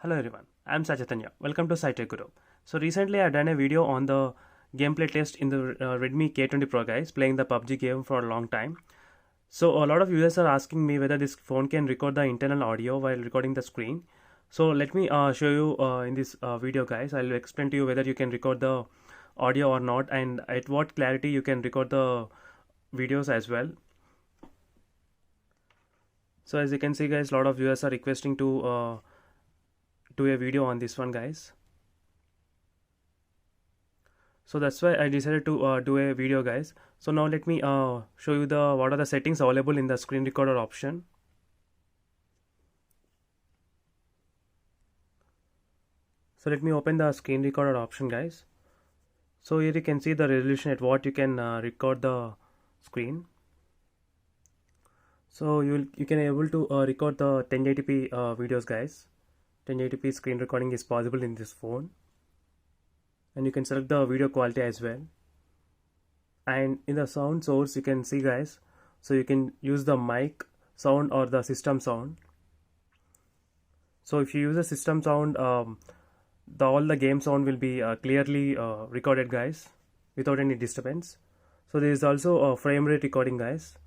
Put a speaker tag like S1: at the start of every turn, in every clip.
S1: Hello everyone, I am Sajatanya. Welcome to SciTech Guru. So recently I've done a video on the gameplay test in the Redmi K20 Pro guys, playing the pubg game for a long time. So a lot of users are asking me whether this phone can record the internal audio while recording the screen. So let me show you in this video guys. I'll explain to you whether you can record the audio or not and at what clarity you can record the videos as well. So as you can see guys, a lot of viewers are requesting to do a video on this one guys. So that's why I decided to do a video guys. So now let me show you the what are the settings available in the screen recorder option. So let me open the screen recorder option guys. So here you can see the resolution at what you can record the screen. So you can able to record the 1080p videos guys. 1080p screen recording is possible in this phone, and you can select the video quality as well. And in the sound source you can see guys, so you can use the mic sound or the system sound. So if you use a system sound, all the game sound will be clearly recorded guys without any disturbance. So there is also a frame rate recording guys.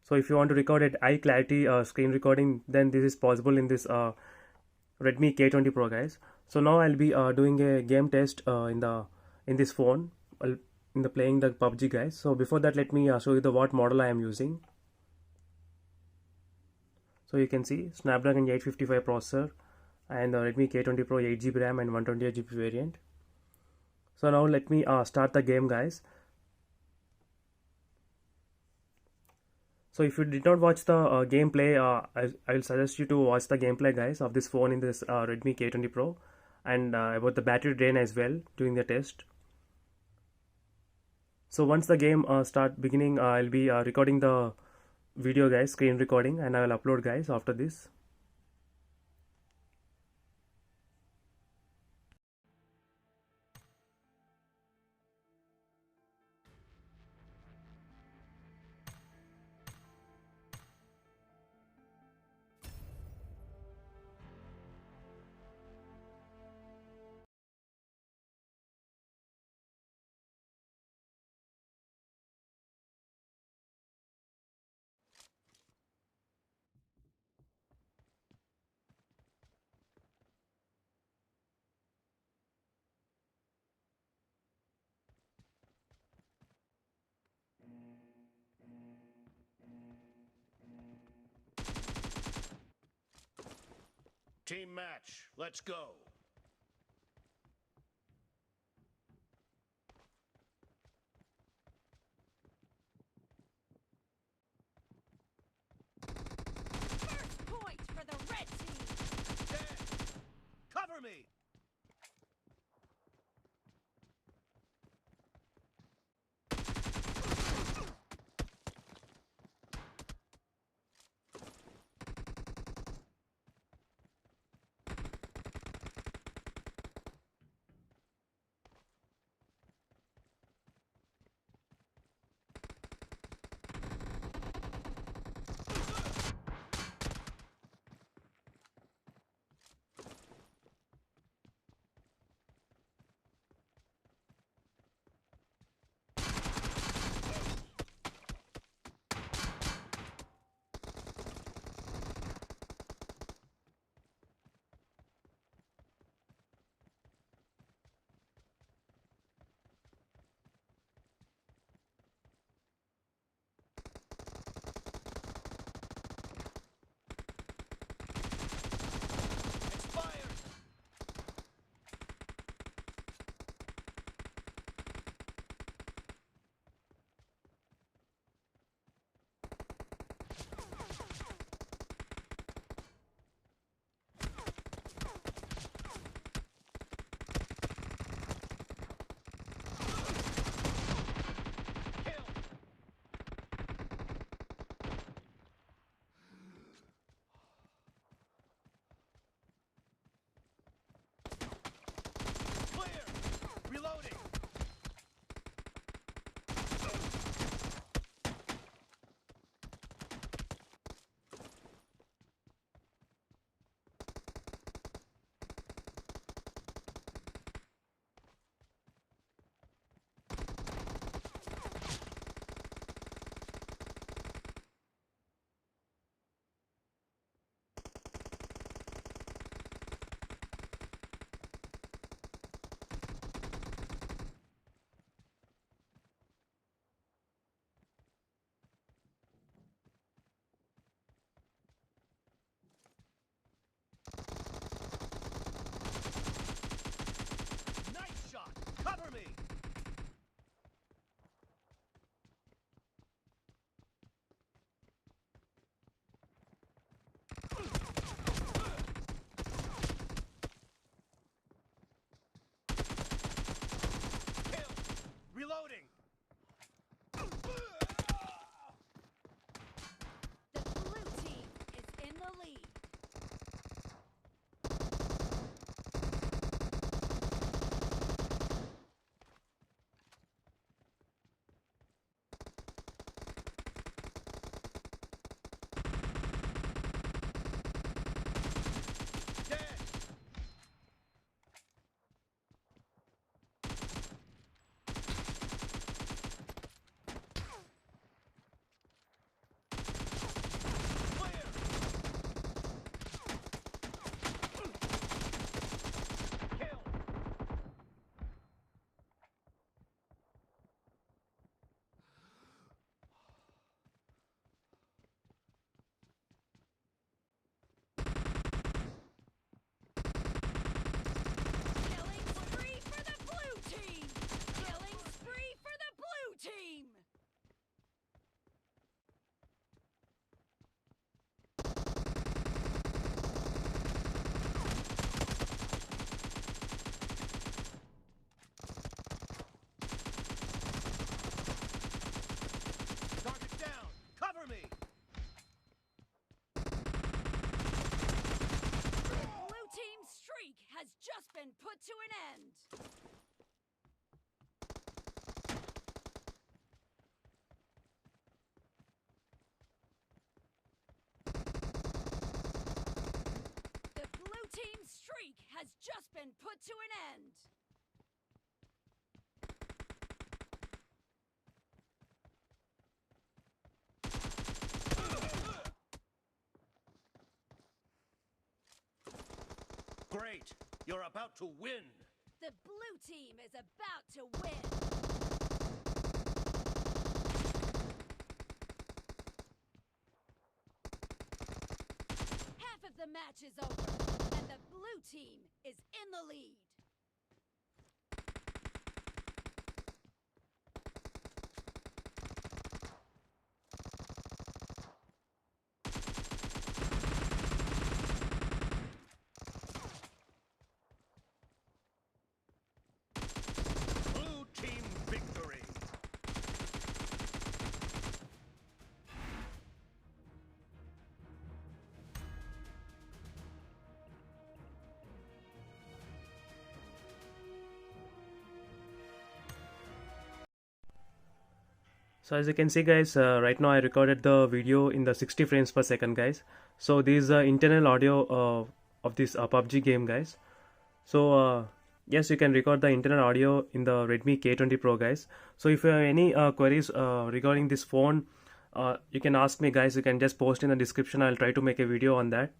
S1: So if you want to record at high clarity screen recording, then this is possible in this Redmi K20 Pro guys. So now I'll be doing a game test in this phone in the playing the PUBG guys. So before that, let me show you the what model I am using. So you can see Snapdragon 855 processor and the Redmi K20 Pro 8GB RAM and 128GB variant. So now let me start the game guys. So if you did not watch the gameplay, I will suggest you to watch the gameplay guys of this phone in this Redmi K20 Pro, and about the battery drain as well during the test. So once the game start beginning, I'll be recording the video guys, screen recording, and I will upload guys after this.
S2: Team match, let's go.
S3: First point for the red team.
S2: Dead. Cover me.
S3: put to an end. The blue team's streak has just been put to an end.
S2: Great! You're about to win!
S3: The blue team is about to win. Half of the match is over, and the blue team is in the lead.
S2: Blue team victory!
S1: So as you can see guys, right now I recorded the video in the 60 frames per second guys. So this is the internal audio of this PUBG game guys. So yes, you can record the internal audio in the Redmi K20 Pro guys. So if you have any queries regarding this phone, you can ask me guys. You can just post in the description. I'll try to make a video on that.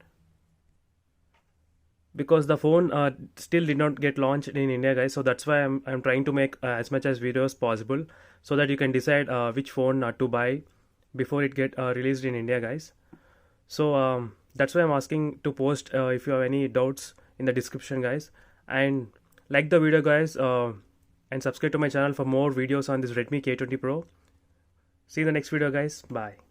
S1: Because the phone still did not get launched in India guys, so that's why I'm trying to make as much as videos possible, so that you can decide which phone to buy before it get released in India guys. So that's why I'm asking to post if you have any doubts in the description guys, and like the video guys, and subscribe to my channel for more videos on this Redmi K20 Pro. See you in the next video guys. Bye.